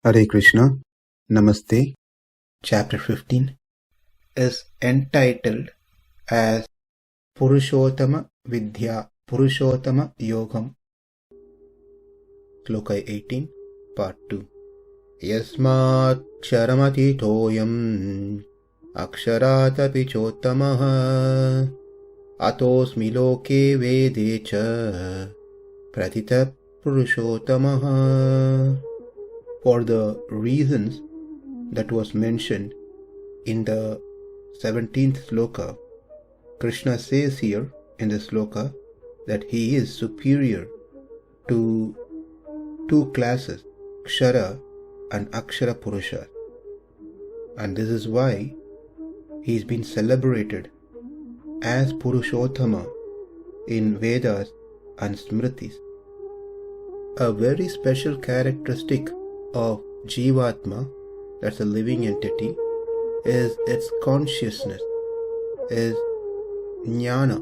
Hare Krishna, Namaste. Chapter 15 is entitled as Puruṣottama Vidya, Puruṣottama Yogam. Sloka 18, Part 2. Yasmāt kṣaram atīto akṣarād kṣaram atosmi loke vede prathitaḥ puruṣottamaḥ. For the reasons that was mentioned in the 17th Sloka, Krishna says here in the Sloka that he is superior to two classes, kṣara and akṣara puruṣas. And this is why he is been celebrated as Puruṣottama in Vedas and Smritis. A very special characteristic of Jivatma, that's a living entity, is its consciousness, is jnana,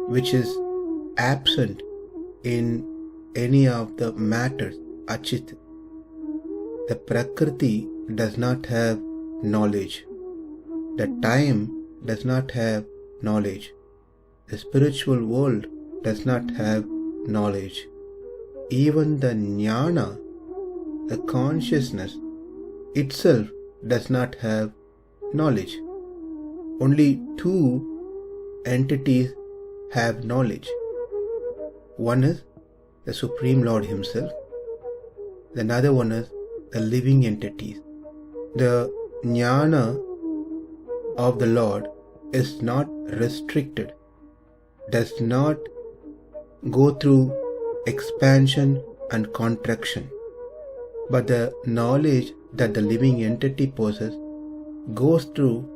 which is absent in any of the matters, achit. The Prakriti does not have knowledge. The time does not have knowledge. The spiritual world does not have knowledge. Even the jnana, the consciousness itself, does not have knowledge. Only two entities have knowledge. One is the Supreme Lord Himself. The another one is the living entities. The jnana of the Lord is not restricted, does not go through expansion and contraction. But the knowledge that the living entity possesses goes through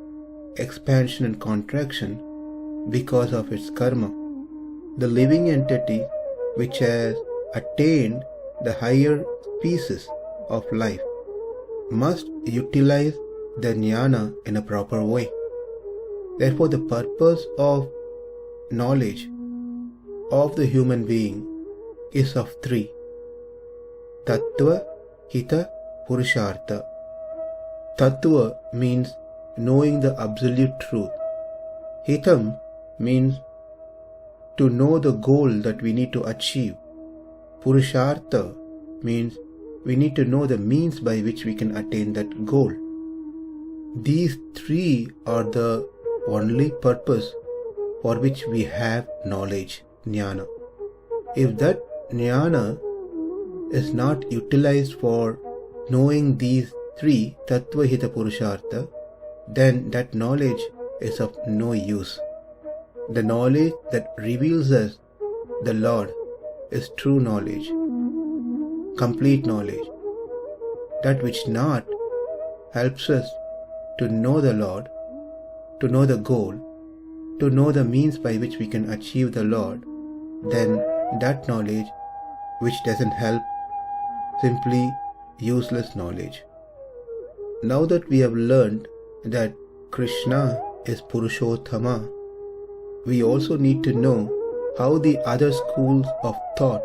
expansion and contraction because of its karma. The living entity which has attained the higher species of life must utilize the jnana in a proper way. Therefore, the purpose of knowledge of the human being is of three: tattva, hita, purushartha. Tattva means knowing the absolute truth. Hitam means to know the goal that we need to achieve. Purushartha means we need to know the means by which we can attain that goal. These three are the only purpose for which we have knowledge, jnana. If that jnana is not utilized for knowing these three, tattva, hita, purushartha, then that knowledge is of no use. The knowledge that reveals us the Lord is true knowledge, complete knowledge. That which not helps us to know the Lord, to know the goal, to know the means by which we can achieve the Lord, then that knowledge which doesn't help, simply useless knowledge. Now that we have learned that Krishna is Puruṣottama, we also need to know how the other schools of thought,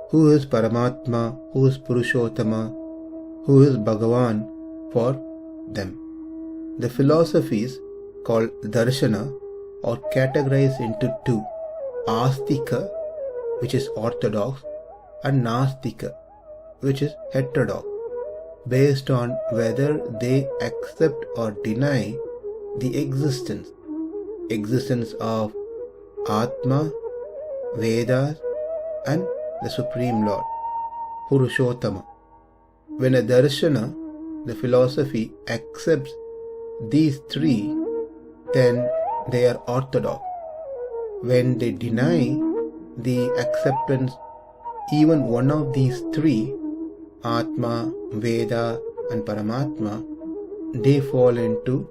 who is Paramatma, who is Puruṣottama, who is Bhagavan, for them. The philosophies called darshana are categorized into two: astika, which is orthodox, and nastika, which is heterodox, based on whether they accept or deny the existence of Atma, Vedas, and the Supreme Lord, Puruṣottama. When a darshana, the philosophy, accepts these three, then they are orthodox. When they deny the acceptance even one of these three, Atma, Veda, and Paramatma, they fall into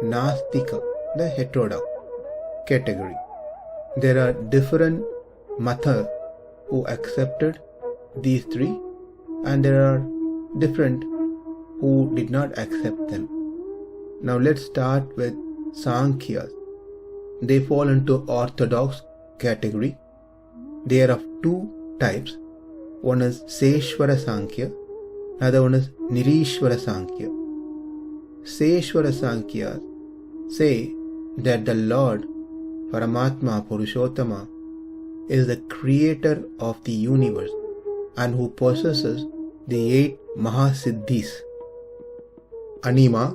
Nastika, the heterodox category. There are different matas who accepted these three, and there are different who did not accept them. Now let's start with Sankhyas. They fall into orthodox category. They are of two types. One is Seshvara Sankhya Another one is Nirishvara Sankhya. Seshvara Sankhya say that the Lord, Paramatma, Puruṣottamaḥ, is the creator of the universe and who possesses the 8 Mahasiddhis: Anima,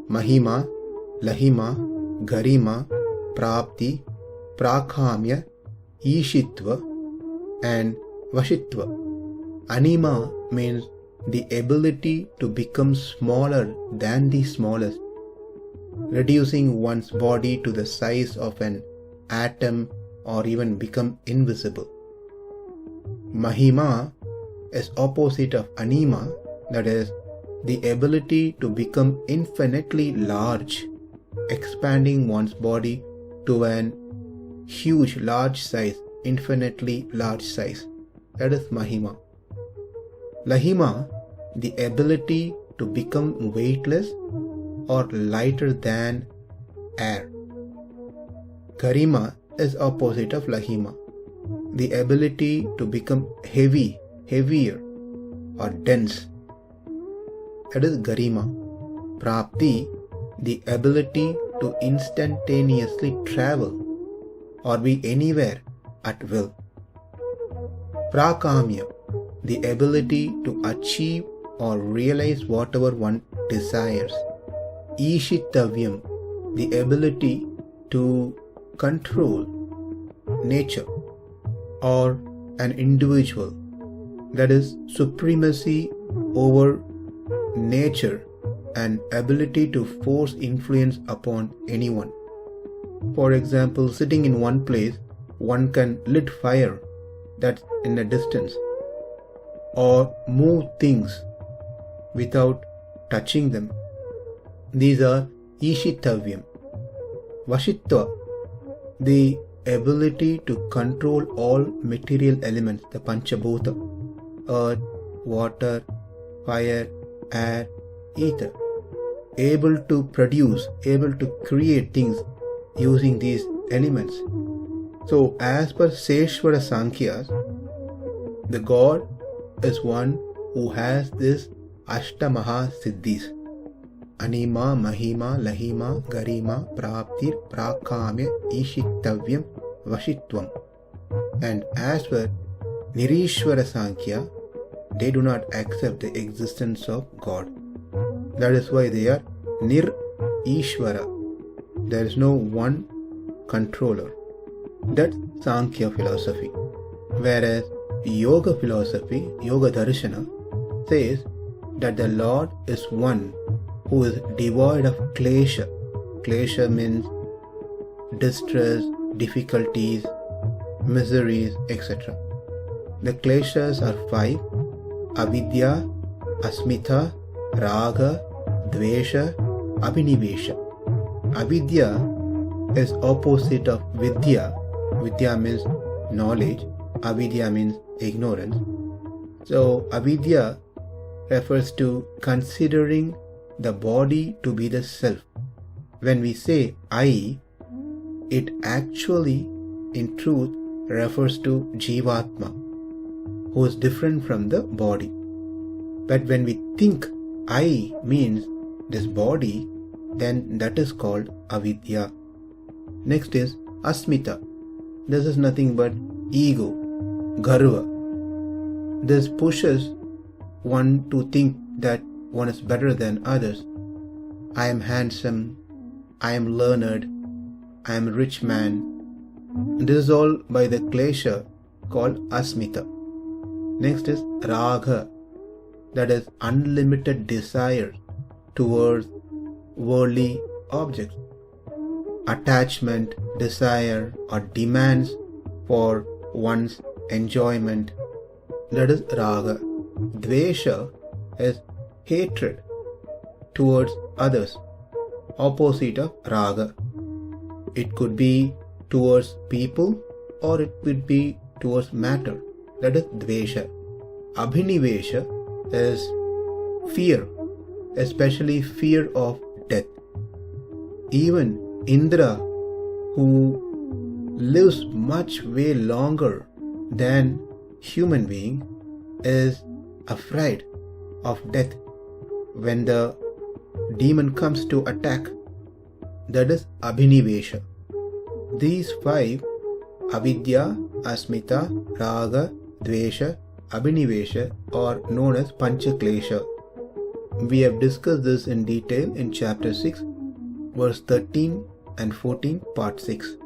Mahima, Lahima, Garima, Prapti, Prakamya, Ishitva and Vashitva. Anima means the ability to become smaller than the smallest, reducing one's body to the size of an atom or even become invisible. Mahima is opposite of Anima, that is, the ability to become infinitely large, expanding one's body to an huge, large size, infinitely large size. That is Mahima. Lahima, the ability to become weightless or lighter than air. Garima is opposite of Lahima, the ability to become heavy, heavier or dense. That is Garima. Prapti, the ability to instantaneously travel or be anywhere at will. Prakamya, the ability to achieve or realize whatever one desires. Ishitavyam, the ability to control nature or an individual, that is, supremacy over nature and ability to force influence upon anyone. For example, sitting in one place, one can lit fire that's in a distance, or move things without touching them. These are Ishitavyam. Vashitva, the ability to control all material elements, the Panchabhuta, earth, water, fire, air, ether. Able to produce, able to create things using these elements. So, as per Seshvara Sankhya, the God is one who has this Ashtamaha Siddhis: Anima, Mahima, Lahima, Garima, Praptir, Prakamya, Ishitavyam, Vashitvam. And as per Nirishvara Sankhya, they do not accept the existence of God. That is why they are Nir-Ishvara. There is no one controller. That's Sankhya philosophy. Whereas Yoga philosophy, Yoga Darshana, says that the Lord is one who is devoid of klesha. Klesha means distress, difficulties, miseries, etc. The kleshas are 5: avidya, asmita, raga, dvesha, abhinivesha. Avidya is opposite of vidya. Vidya means knowledge, avidya means ignorance. So avidya refers to considering the body to be the self. When we say I, it actually in truth refers to Jivatma, who is different from the body. But when we think I means this body, then that is called avidya. Next is asmita. This is nothing but ego, garva. This pushes one to think that one is better than others. I am handsome, I am learned, I am a rich man. This is all by the klesha called asmita. Next is raga, that is unlimited desire towards worldly objects. Attachment, desire or demands for one's enjoyment, that is raga. Dvesha is hatred towards others, opposite of raga. It could be towards people or it could be towards matter, that is dvesha. Abhinivesha is fear, especially fear of death. Even Indra, who lives much way longer than human being, is afraid of death, when the demon comes to attack, that is abhinivesha. These 5, avidya, asmita, raga, dvesha, abhinivesha, are known as pancha klesha. We have discussed this in detail in chapter 6, verse 13 and 14, part 6.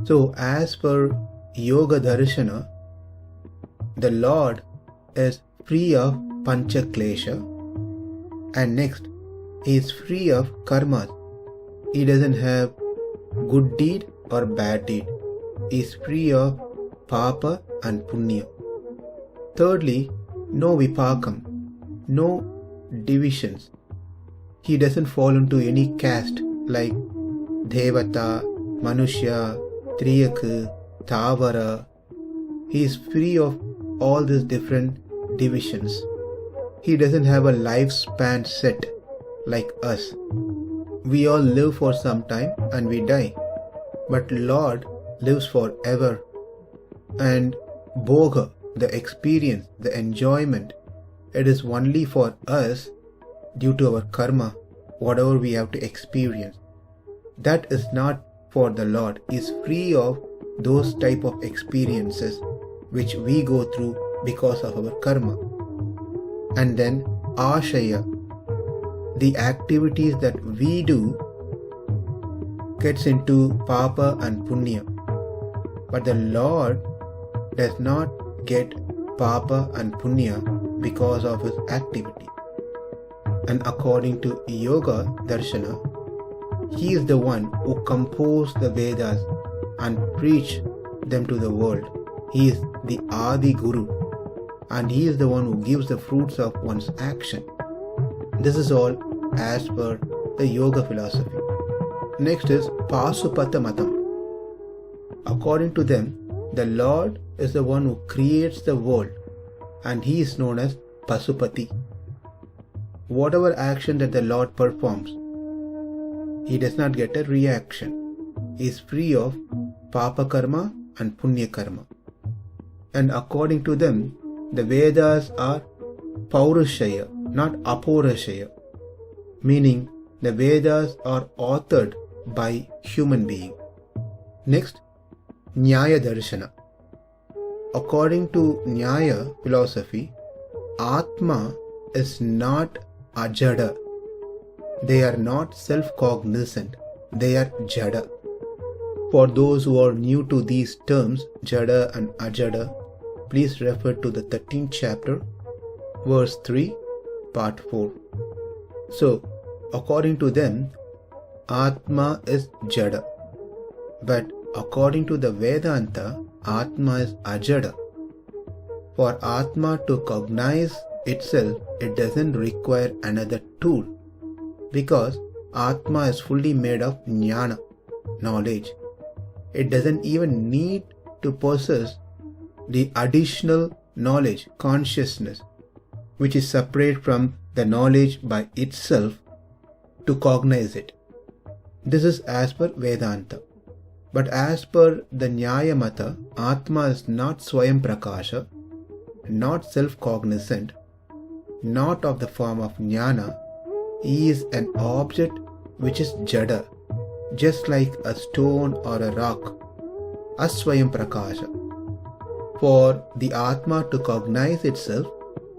So, as per Yoga Darshana, the Lord is free of pancha klesha, and next, he is free of karmas. He doesn't have good deed or bad deed. He is free of papa and punya. Thirdly, no vipakam, no divisions. He doesn't fall into any caste like devata, manushya, triyak, tavara. He is free of all these different divisions. He doesn't have a lifespan set like us. We all live for some time and we die. But Lord lives forever. And bhoga, the experience, the enjoyment, it is only for us due to our karma, whatever we have to experience. That is not for the Lord. He is free of those type of experiences which we go through because of our karma. And then ashaya, the activities that we do gets into papa and punya. But the Lord does not get papa and punya because of his activity. And according to Yoga Darshana, he is the one who composed the Vedas and preached them to the world. He is the Adi Guru, and he is the one who gives the fruits of one's action. This is all as per the yoga philosophy. Next is Puruṣottamaḥ. According to them, the Lord is the one who creates the world, and he is known as Pasupati. Whatever action that the Lord performs, he does not get a reaction. He is free of papa karma and punya karma. And according to them, the Vedas are paurushaya, not apaurashaya, meaning the Vedas are authored by human being. Next, Nyaya Darshana. According to Nyaya philosophy, Atma is not ajada. They are not self-cognizant. They are jada. For those who are new to these terms, jada and ajada, please refer to the 13th chapter, verse 3, part 4. So, according to them, Atma is jada. But according to the Vedanta, Atma is ajada. For Atma to cognize itself, it doesn't require another tool, because Atma is fully made of jnana, knowledge. It doesn't even need to possess the additional knowledge, consciousness, which is separate from the knowledge by itself, to cognize it. This is as per Vedanta. But as per the Nyaya Mata, Atma is not Swayam Prakasha, not self-cognizant, not of the form of jnana. He is an object which is jada, just like a stone or a rock, aswayam prakasha. For the Atma to cognize itself,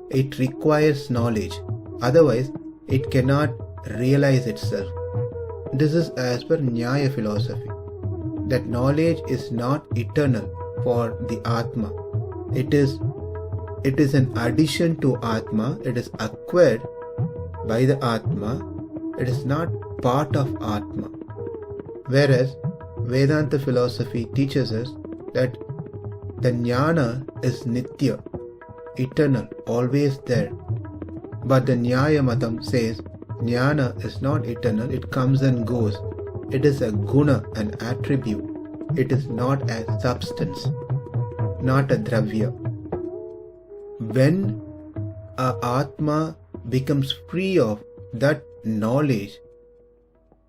it requires knowledge, otherwise it cannot realize itself. This is as per Nyaya philosophy, that knowledge is not eternal for the Atma. It is an addition to Atma, it is acquired by the Atma, it is not part of Atma. Whereas Vedanta philosophy teaches us that the jnana is nitya, eternal, always there. But the Nyaya Matam says jnana is not eternal, it comes and goes. It is a guna, an attribute. It is not a substance, not a dravya. When a Atma becomes free of that knowledge,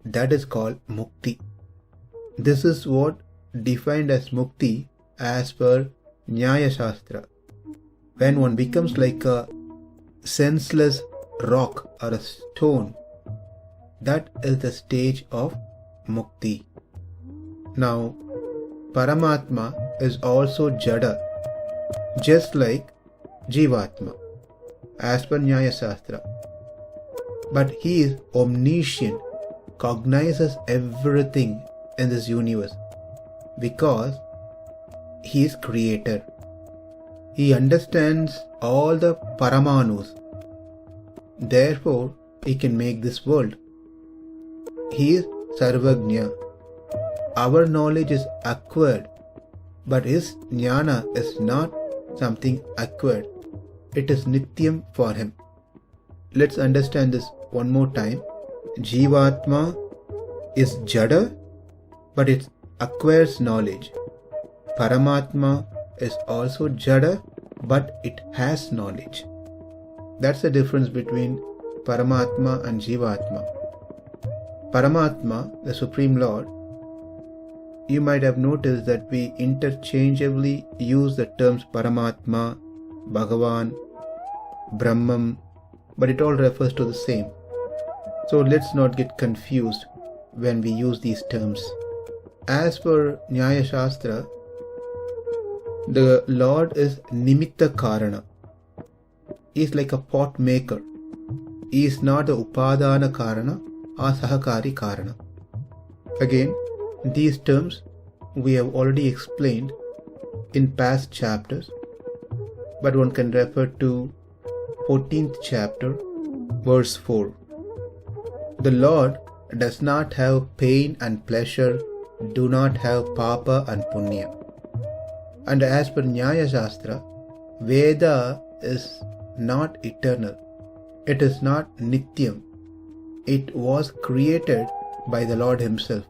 that is called mukti. This is what defined as mukti as per Nyaya Shastra. When one becomes like a senseless rock or a stone, that is the stage of mukti. Now, Paramatma is also Jada, just like Jivatma, as per Nyaya Shastra. But he is omniscient, cognizes everything in this universe, because he is creator. He understands all the Paramanus. Therefore, he can make this world. He is Sarvagnya. Our knowledge is acquired, but his jnana is not something acquired. It is nityam for him. Let's understand this one more time. Jivatma is Jada, but it acquires knowledge. Paramatma is also Jada, but it has knowledge. That's the difference between Paramatma and Jivatma. Paramatma, the Supreme Lord, you might have noticed that we interchangeably use the terms Paramatma, Bhagavan, Brahman, but it all refers to the same. So let's not get confused when we use these terms. As per Nyaya Shastra, the Lord is Nimitta Karana. He is like a pot maker. He is not the Upadana Karana or Sahakari Karana. Again, these terms we have already explained in past chapters, but one can refer to 14th chapter, verse 4. The Lord does not have pain and pleasure, do not have papa and punya. And as per Nyaya Shastra, Veda is not eternal. It is not nityam. It was created by the Lord himself.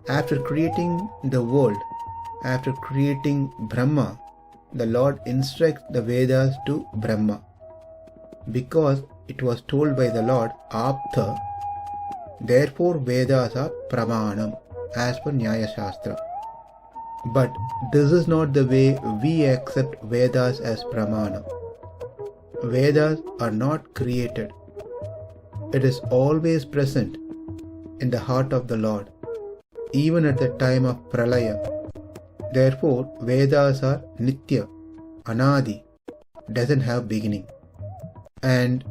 After creating the world, after creating Brahma, the Lord instructs the Vedas to Brahma. Because it was told by the Lord, Aptha, therefore Vedas are Pramanam, as per Nyaya Shastra. But this is not the way we accept Vedas as Pramana. Vedas are not created. It is always present in the heart of the Lord, even at the time of Pralaya. Therefore, Vedas are Nitya, Anadi, doesn't have beginning. And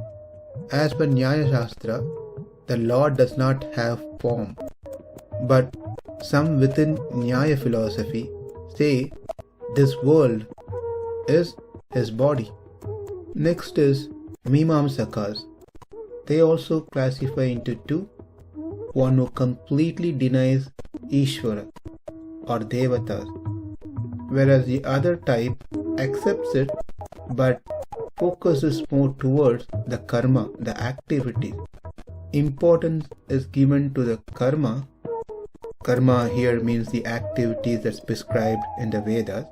as per Nyaya Shastra, the Lord does not have form. But some within Nyaya philosophy say this world is his body. Next is Mimamsakas. They also classify into two. One who completely denies Ishvara or Devatas, whereas the other type accepts it but focuses more towards the karma, the activities. Importance is given to the karma. Karma here means the activities that's prescribed in the Vedas,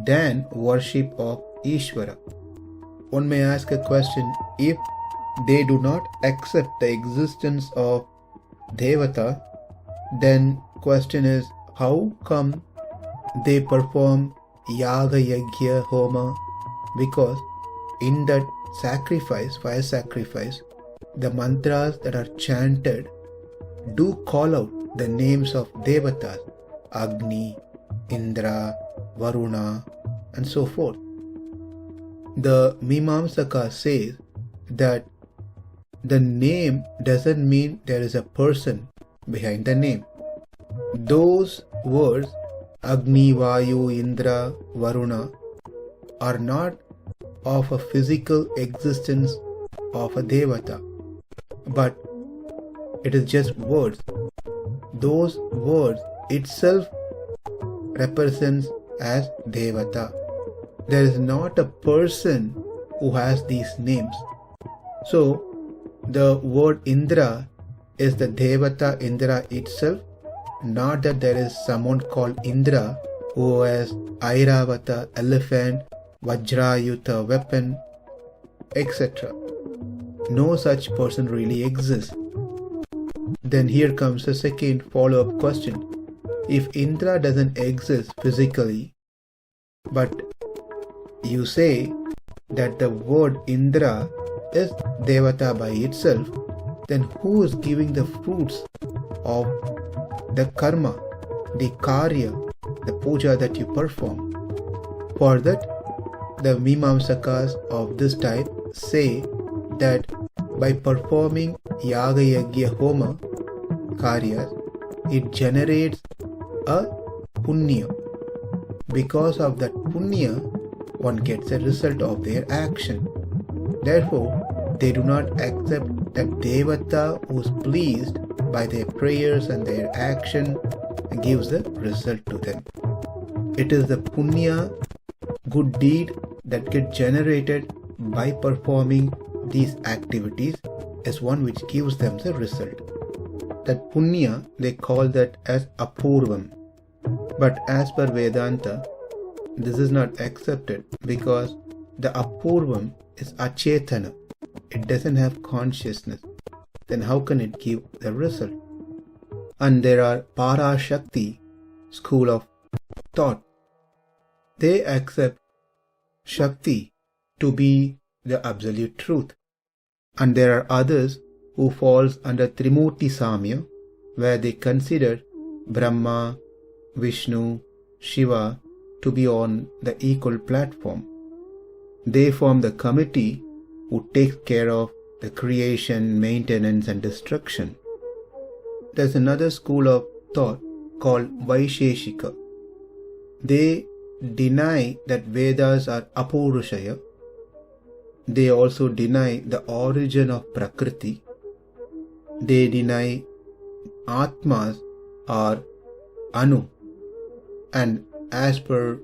than worship of Ishvara. One may ask a question, if they do not accept the existence of Devata, then question is, how come they perform Yaga Yagya Homa? Because in that sacrifice, fire sacrifice, the mantras that are chanted do call out the names of Devatas, Agni, Indra, Varuna, and so forth. The Mimamsaka says that the name doesn't mean there is a person behind the name. Those words, Agni, Vayu, Indra, Varuna, are not of a physical existence of a Devata, but it is just words. Those words itself represents as Devata. There is not a person who has these names. So, the word Indra is the Devata Indra itself, not that there is someone called Indra who has Airavata, elephant, Vajrayuta, weapon, etc. No such person really exists. Then here comes a second follow-up question. If Indra doesn't exist physically, but you say that the word Indra is Devata by itself, then who is giving the fruits of the karma, the karya, the puja that you perform? For that, the Mimamsakas of this type say that by performing yaga yagya homa karyas, it generates a punya. Because of that punya, one gets a result of their action. Therefore, they do not accept that Devata who is pleased by their prayers and their action gives the result to them. It is the punya, good deed that gets generated by performing these activities is one which gives them the result. That punya, they call that as apurvam. But as per Vedanta, this is not accepted because the apurvam is achetana. It doesn't have consciousness. Then how can it give the result? And there are Parashakti school of thought. They accept Shakti to be the absolute truth. And there are others who falls under Trimurti Samya, where they consider Brahma, Vishnu, Shiva to be on the equal platform. They form the committee who takes care of the creation, maintenance and destruction. There's another school of thought called Vaisheshika. They deny that Vedas are apuruṣaya. They also deny the origin of Prakriti. They deny Atmas or Anu. And as per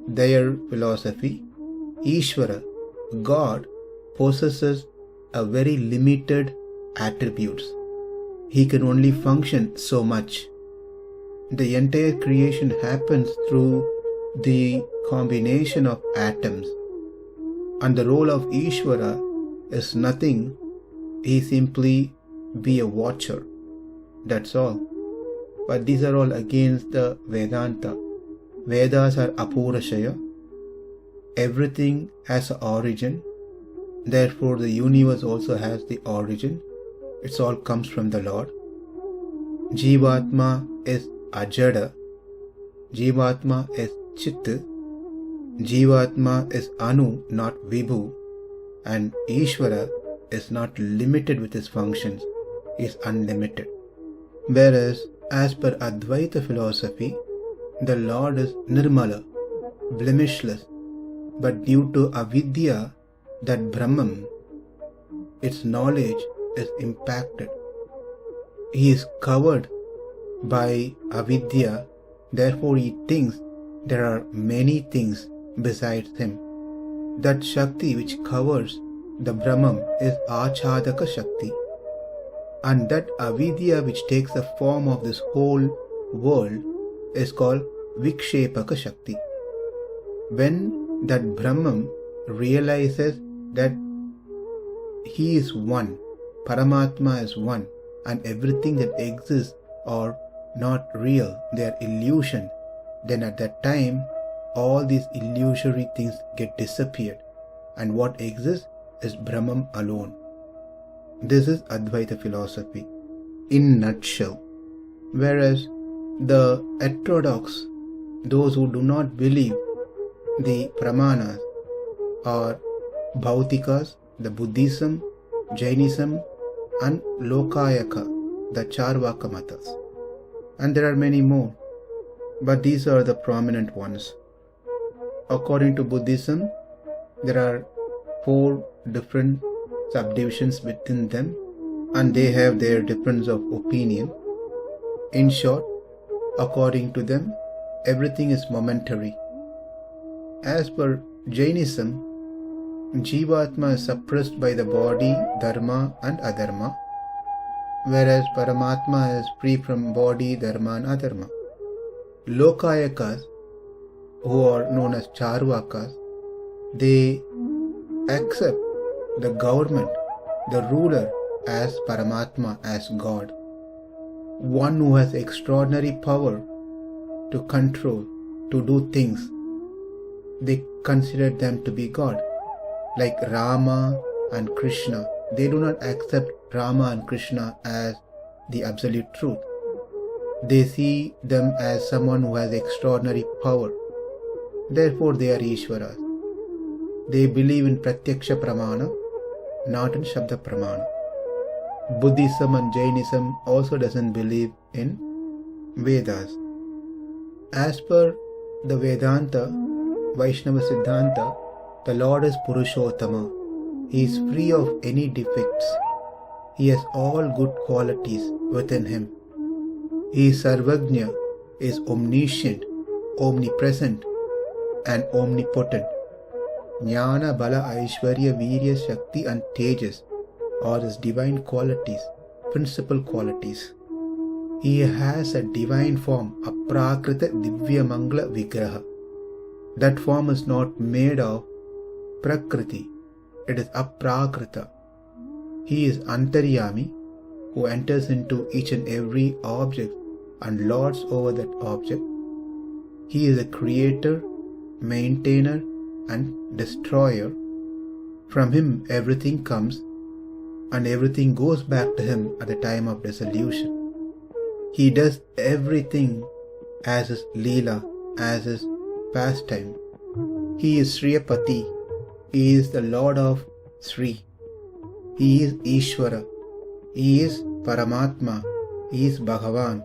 their philosophy, Ishvara, God, possesses a very limited attributes. He can only function so much. The entire creation happens through the combination of atoms. And the role of Ishvara is nothing. He simply be a watcher. That's all. But these are all against the Vedanta. Vedas are apuruṣaya. Everything has an origin. Therefore, the universe also has the origin. It all comes from the Lord. Jivatma is ajada. Jivatma is chit. Jivatma is anu, not vibhu. And Ishvara is not limited with his functions. He is unlimited. Whereas, as per Advaita philosophy, the Lord is nirmala, blemishless. But due to avidya, that Brahman, its knowledge is impacted. He is covered by avidya, therefore he thinks there are many things besides him. That Shakti which covers the Brahman is achādaka Shakti. And that avidya which takes the form of this whole world is called vikshepaka Shakti. When that Brahman realizes that he is one, Paramatma is one, and everything that exists are not real, they are illusion, then at that time all these illusory things get disappeared, and what exists is Brahman alone. This is Advaita philosophy in nutshell. Whereas the heterodox, those who do not believe the Pramanas, are Bhautikas, the Buddhism, Jainism and Lokayaka, the Charvaka matas. And there are many more, but these are the prominent ones. According to Buddhism, there are 4 different subdivisions within them, and they have their difference of opinion. In short, according to them, everything is momentary. As per Jainism, Jivatma is suppressed by the body, dharma and adharma, whereas Paramatma is free from body, dharma and adharma. Lokayakas, who are known as Charvakas, they accept the government, the ruler as Paramatma, as God. One who has extraordinary power to control, to do things. They consider them to be God. Like Rama and Krishna. They do not accept Rama and Krishna as the absolute truth. They see them as someone who has extraordinary power. Therefore they are Ishvaras. They believe in Pratyaksha Pramana, not in Shabda Pramana. Buddhism and Jainism also doesn't believe in Vedas. As per the Vedanta, Vaishnava Siddhanta, the Lord is Puruṣottamaḥ. He is free of any defects. He has all good qualities within him. He is Sarvajna, is omniscient, omnipresent and omnipotent. Jnana, Bala, Aishwarya, Virya, Shakti and Tejas are his divine qualities, principal qualities. He has a divine form, Aprakrita Divya Mangala Vigraha. That form is not made of Prakriti, it is Aprakrita. He is Antaryami, who enters into each and every object and lords over that object. He is a creator, maintainer and destroyer. From him everything comes and everything goes back to him at the time of dissolution. He does everything as his Leela, as his pastime. He is Sriyapati. He is the Lord of Sri. He is Ishvara. He is Paramatma. He is Bhagavan.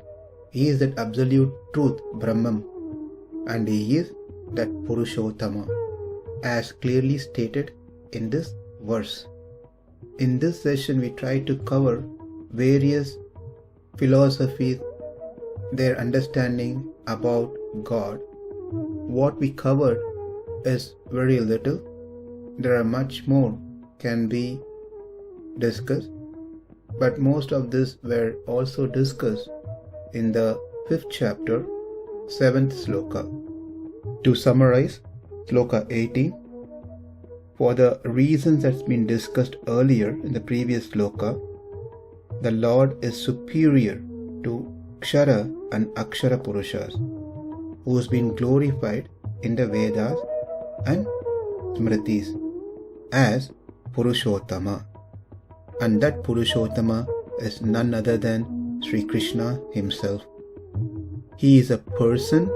He is that absolute truth, Brahman. And he is that Puruṣottamaḥ, as clearly stated in this verse. In this session we try to cover various philosophies, their understanding about God. What we covered is very little. There are much more can be discussed, but most of this were also discussed in the 5th chapter, 7th sloka. To summarize, sloka 18. For the reasons that's been discussed earlier in the previous sloka, the Lord is superior to kṣara and akṣara puruṣas, who has been glorified in the Vedas and Smritis as Puruṣottamaḥ. And that Puruṣottamaḥ is none other than Sri Krishna himself. He is a person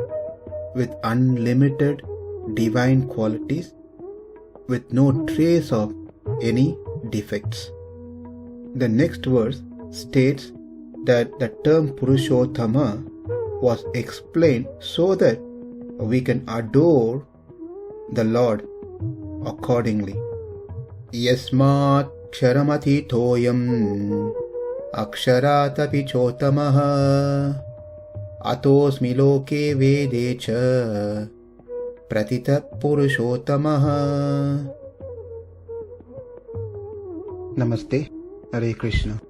with unlimited divine qualities, with no trace of any defects. The next verse states that the term Puruṣottamaḥ was explained so that we can adore the Lord accordingly. Yasmāt kṣaram atīto akṣarād pruruṣottamaḥ atosmi loke vede prathitaḥ puruṣottamaḥ. Namaste. Hare Krishna.